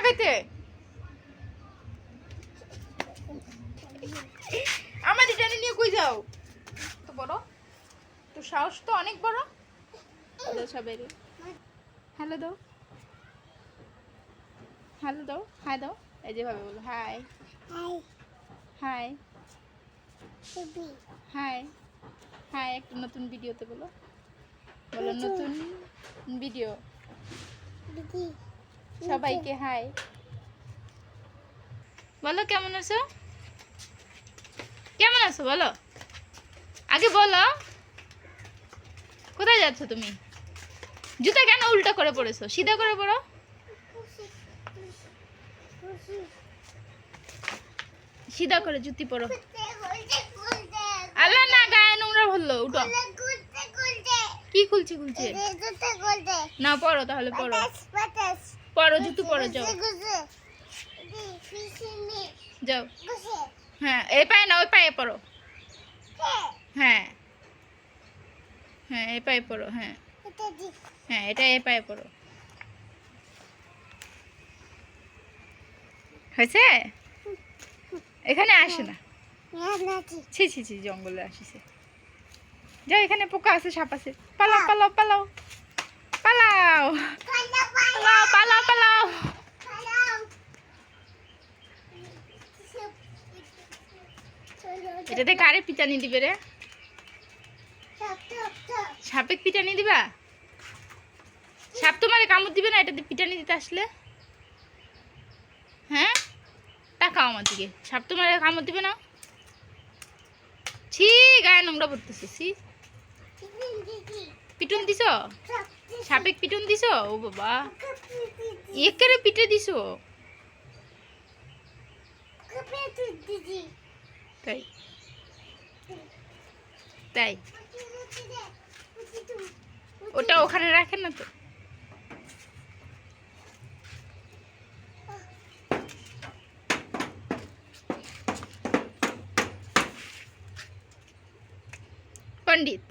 খাইতে? আমার রিটার্নে নিয়ে কই যাও? তো বড়, তো সাহস তো অনেক বড়। সবাই হ্যালো দাও, হ্যালো দাও, হাই দাও। এই যেভাবে বলো হাই, হাই, হাই, হাই। একটা নতুন ভিডিওতে বলো, বলো নতুন ভিডিও। সবাইকে হাই বলো। কেমন আছো? কেমন আছো বলো, আগে বলো। কোথায় যাচ্ছ তুমি? জুতা কেন উল্টা করে পড়েছো? সিধা করে পড়ো। সিধা করে জুতি পরো। আল্লাহ না, গায়ে নোংরা ভরলো। উঠো। কি খুলছি খুলছে না, পড়ো তাহলে, পড়ো পড়ো, জুতো পরো, যাও যাও। হ্যাঁ, এই পায়ে না, ওই পায়ে পড়ো। হ্যাঁ হ্যাঁ, এই পায়ে পড়ো। হ্যাঁ হ্যাঁ, এটা এই পায়ে পড়ো। হয়েছে? এখানে আসে না। ছি ছি ছি, জঙ্গলে আসিছে। যাও, এখানে পোকা আছে, সাপ আছে। পালাও পালাও পালাও পালাও পালাও পালাও পালাও। এটাতে কারে পিটানি দিবে রে? সাপে পিটানি দিবা? সাপ তোমারে কামড় দিবে না এটাতে পিটানি দিতে আসলে? হ্যাঁ, তাকাও আমার দিকে। সাপ তোমারে কামড় দিবে না? ছি, গায়ে নোংরা পড়তেছে। ছি, পিটুন দিছো? সাপে পিটুন দিছো? ও বাবা, একেরে পিটে দিছো? তাই তাই ওটা ওখানে রাখেন না তো। পণ্ডিত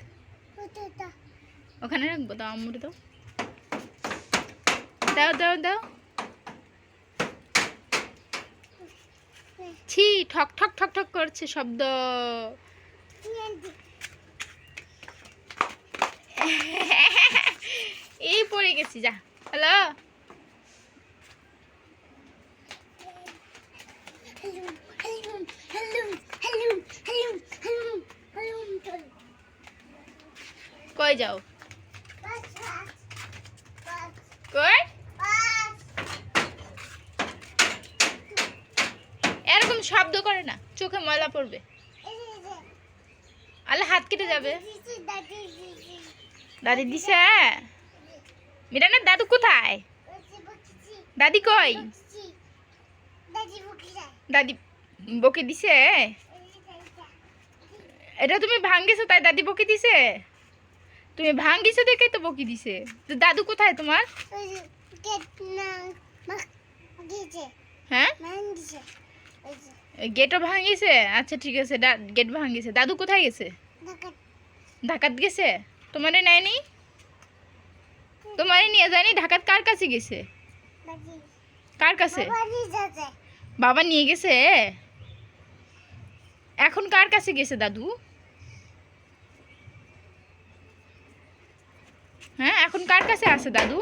ওখানে রাখবো, দাও আম্মুরে দাও, দাও দাও দাও। ছি, ঠক ঠক ঠক ঠক করছে শব্দ। এই পড়ে গেছি, যা। হ্যালো, কই যাও? কই? এরকম শব্দ করে না, চোখে ময়লা পড়বে। আলে হাত কেটে যাবে। দাদি দিছে? মিরানের দাদু কোথায়? দাদি কই? দাদি বকে দিছে? এটা তুমি ভাঙ্গিছো তাই দাদি বকে দিছে? তুমি ভাঙ্গিছো দেখে তো বকি দিছে। তো দাদু কোথায় তোমার? হ্যাঁ, গেটও ভাঙ্গিছে। আচ্ছা ঠিক আছে, গেট ভাঙ্গিছে। দাদু কোথায় গেছে? ঢাকাত গেছে। তোমারে নেয়নি? তোমারে নিয়ে যায়নি? ঢাকাত কার কাছে গেছে? কার কাছে? বাবা নিয়ে গেছে। এখন কার কাছে গেছে দাদু? হ্যাঁ, এখন কার কাছে আছে দাদু?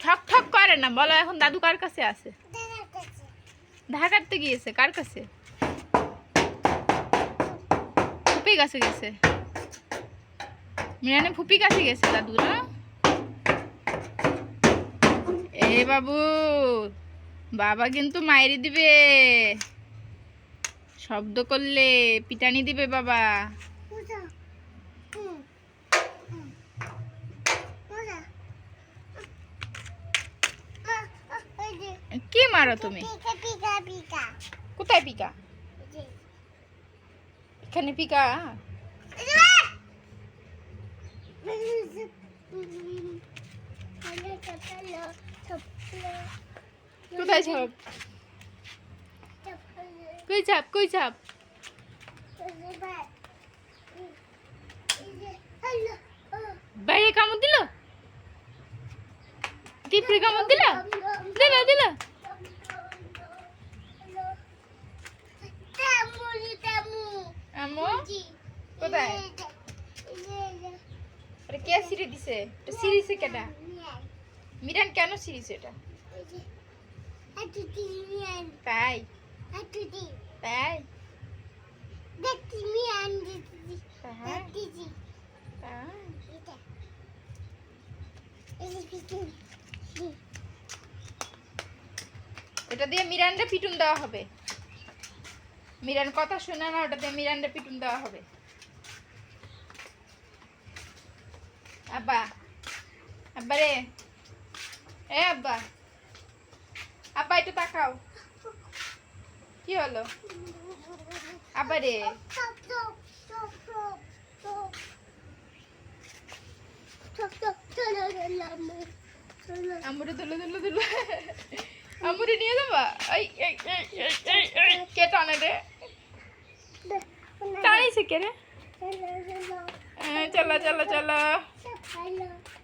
ঠক ঠক করে না, বলো এখন দাদু কার কাছে আছে? ঢাকাতে গিয়েছে। কার কাছে? ফুপি কাছে গেছে। মিরানে ফুপি কাছে গেছে দাদু না? এ বাবু, বাবা কিন্তু মাইরি দিবে, শব্দ করলে পিটানি দিবে বাবা। কি মারো তুমি? কোথায় পিকা? এখানে পিকা? কোথায় ছাপ? কই ছাপ? কই ছাপ? বাইরে কামড় দিল? টিপড়ি কামড় দিলা দিলা দিলা আম্মু কোথায় আরে কে সিঁড়ি দিছে এটা সিঁড়িছে কেটা মিরান কেন সিঁড়িছে এটা তাই তাই এটা দিয়ে মিরান্ডা পিটুন দেওয়া হবে মিরান কথা শোনা না ওটা দিয়ে মিরান্ডা পিটুন দেওয়া হবে আব্বা আব্বা রে এ আব্বা আব্বা একটু তাকাও কি হলো আব্বা রে আমুরে দুলো দুলো দুলো আমুরে নিয়ে যাবা এই এই এই এই কে টানে রে টানিছে কে রে চলো চলো চলো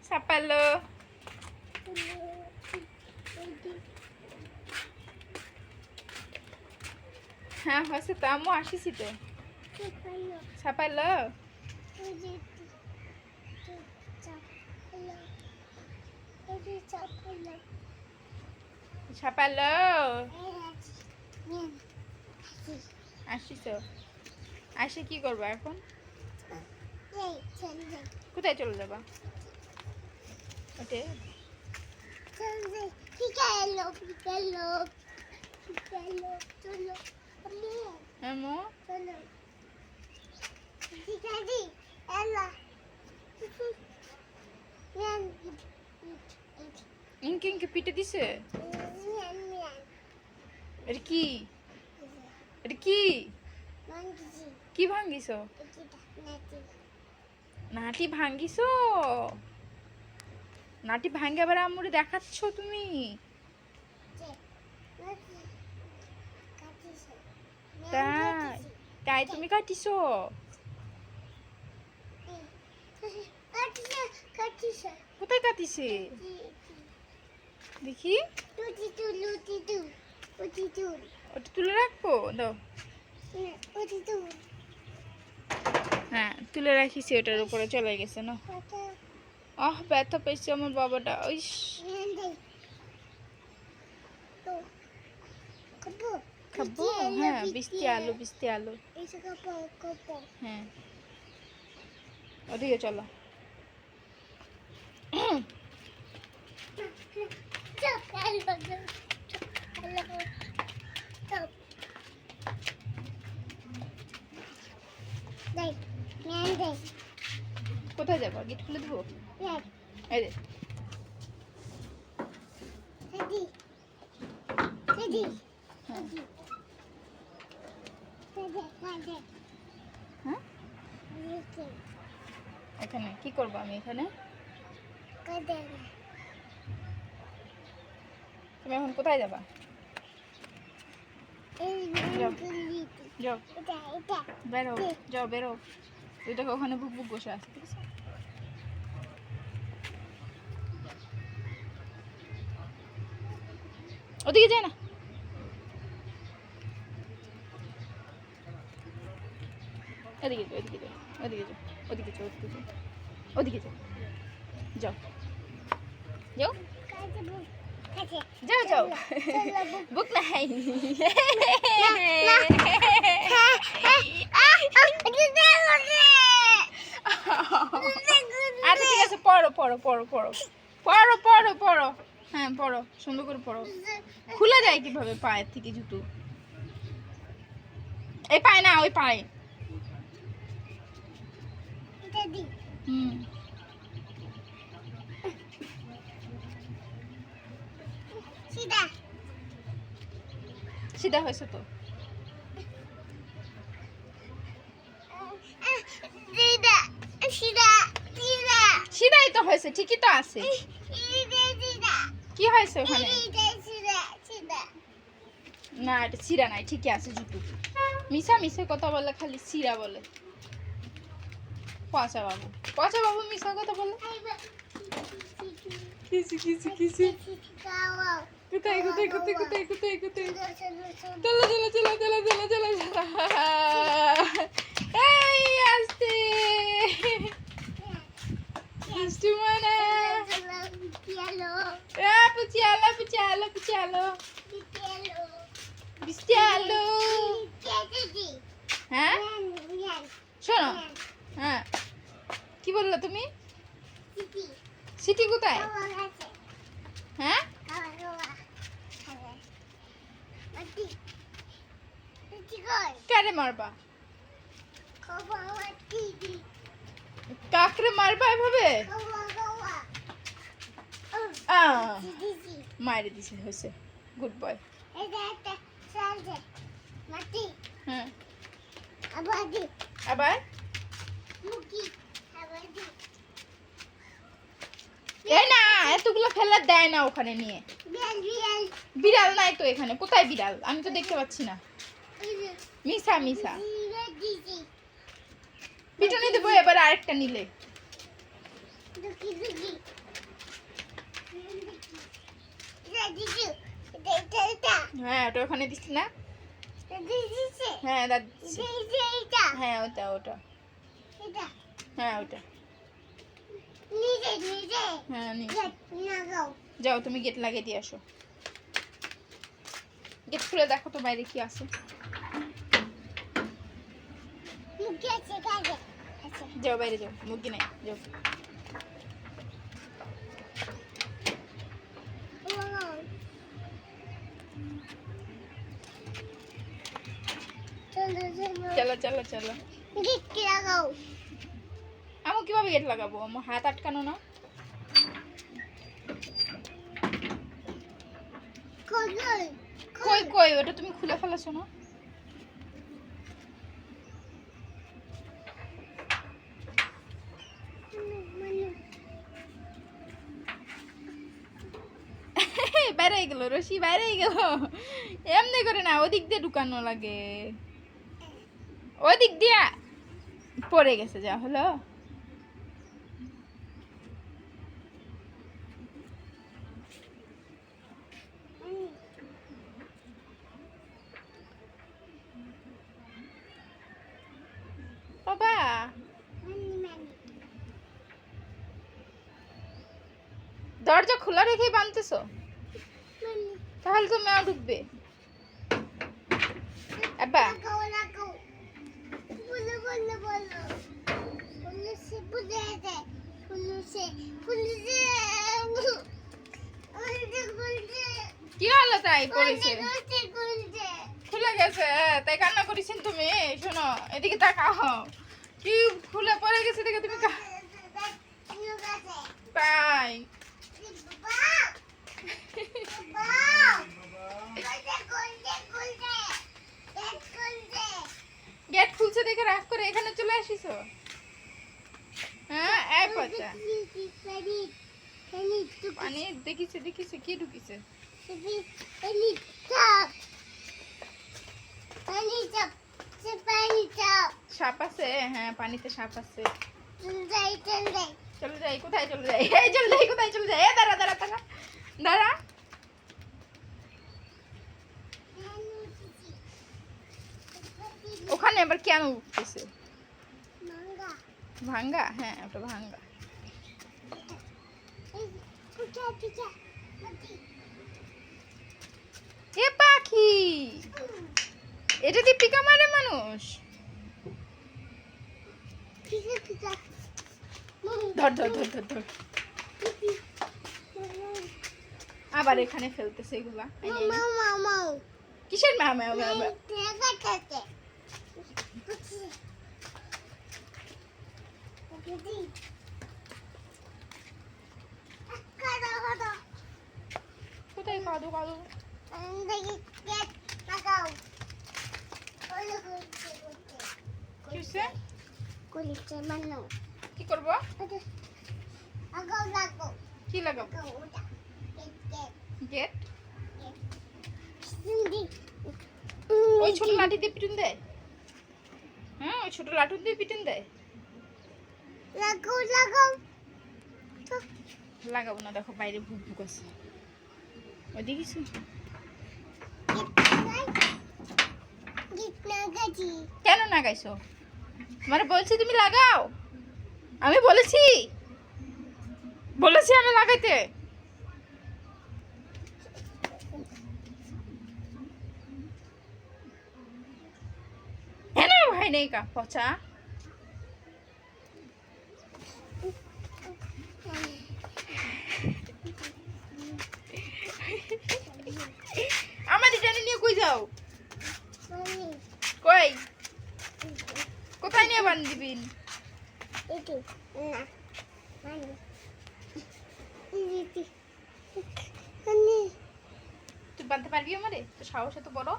সাপালো হ্যাঁ হয়েছে তো আম্মু আসিছি তো সাপালো সাপালো আসিস আসে কি করবা এখন কোথায় চলে যাবা ওটে আম্মু ইনকে ইনকে পিটে দিছে এটা কি এটা কি কি ভাঙ্গিস নাটি ভাঙ্গিস নাটি ভাঙ্গে আবার আম্মুরে দেখাচ্ছ তুমি তাই তাই তুমি কাটিস কোথায় কাটিছে দেখি ওটা তুলে রাখবো দাও হ্যাঁ তুলে রাখিছি ওটার উপরে চলে গেছে না আহ ব্যথা পেয়েছে আমার বাবাটা ওই খাবো হ্যাঁ বৃষ্টি আলু হ্যাঁ ওদিকে চলো কোথায় যাবো গেট খুলে দেবো এই যে হ্যাঁ এখানে কি করবো আমি এখানে তুমি এখন কোথায় যাবা যাও বেরো যাও বেরো তুই দেখো ওখানে বুক বুক বসে আছে ঠিক আছে ওদিকে যায় না এদিকে যাও ওদিকে যাও ওদিকে যাও ওদিকে যাও ওদিকে যাও যাও যাও যাও যাও বুক নাই আচ্ছা ঠিক আছে পড়ো পড়ো পড়ো পড়ো পড়ো পড়ো পড়ো হ্যাঁ পড়ো সুন্দর করে পড়ো খুলে যায় কিভাবে পায়ের থেকে জুতো এই পায় না ওই পায় হুম সিধা হয়েছে তো সিধাই তো হয়েছে ঠিকই তো আছে কি হয়েছে ওখানে না এটা সিরা নাই ঠিকই আছে জুতো মিশা মিশে কথা বলে খালি সিরা বলে পচা বাবু মিশা কথা বলে কিসি কিসি কিসি কোথায় কোথায় কোথায় কোথায় কোথায় কোথায় চলো চলো চলো চলো চলো চলো এই আস্তে আস্তে মানা পুচিয়ালো পুচিয়ালো পুচিয়ালো পুচিয়ালো হ্যাঁ শোনো হ্যাঁ কি বললো তুমি সিটি কোথায় হ্যাঁ কারে মারবা কাকরে মারবা এভাবে মায়ের দিছে হয়েছে গুড বয় হ্যাঁ আবার এই না এতগুলো ফেলার দেয় না ওখানে নিয়ে বিড়াল নাই তো এখানে কোথায় বিড়াল আমি তো দেখতে পাচ্ছি না মিশা মিশা পিটনে দেবো এবার আরেকটা নিলে হ্যাঁ ওটা ওখানে দিচ্ছি না হ্যাঁ হ্যাঁ ওটা ওটা হ্যাঁ ওটা হ্যাঁ যাও তুমি গেট লাগিয়ে দিয়ে আসো গেট খুলে দেখো তো বাইরে কি আছে যাও বাইরে যাও মুরগি নেই যাও চলো চলো চলো আমি কিভাবে গেট লাগাবো আমার হাত আটকানো না কই কই ওটা তুমি খুলে ফেলেছো না বাইরে গেল রশি বাইরে গেল এমনি করে না ওদিক দিয়ে ঢুকানো লাগে ওদিক দিয়া পড়ে গেছে যা হলো বাবা দরজা খোলা রেখেই বাঁধতেছো তাহলে তো মেয়া ঢুকবে আব্বা কি হলো তাই পড়েছে খুলে গেছে তাই কান্না করেছেন তুমি শোনো এদিকে তাকাও কি খুলে পড়ে গেছে দেখে তুমি তাই গেট খুলছে দেখে রাগ করে এখানে চলে আসিস হ্যাঁ এই পচা পানি দেখিছে দেখিছে কি ঢুকিছে সাপ আছে হ্যাঁ পানিতে সাপ আছে চলে যাই কোথায় চলে যাই এই চলে যাই কোথায় চলে যাই দাঁড়া দাঁড়া দাঁড়া দাঁড়া ওখানে আবার কেন উঠতেছে ভাঙ্গা হ্যাঁ ওটা ভাঙ্গা এ পাখি এটা দিয়ে পিকা মারে মানুষ ধর ধর ধর ধর ধর আবার এখানে ফেলতেছে এগুলা কিসের মা মা কোথায় কাদো কাদো কি করবো কি লাগাবো গেট ওই ছোট লাঠি দিয়ে পিটুন দেয় হ্যাঁ ওই ছোট লাঠি দিয়ে পিটুন দেয় লাগাও লাগাও লাগাবো না, দেখো বাইরে ভুক ভুক আছে। ওই দেখিস কেন না গাইছো? মানে বলছি তুমি লাগাও, আমি বলেছি আমি লাগাইতে। ভাই নেই কা পচা আমাদের জানি নিয়ে কই যাও? কই কোথায় নিয়ে বান দিবিন? তুই বানতে পারবি আমারে? তোর সাহস এত বড়?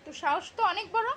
তোর সাহস তো অনেক বড়।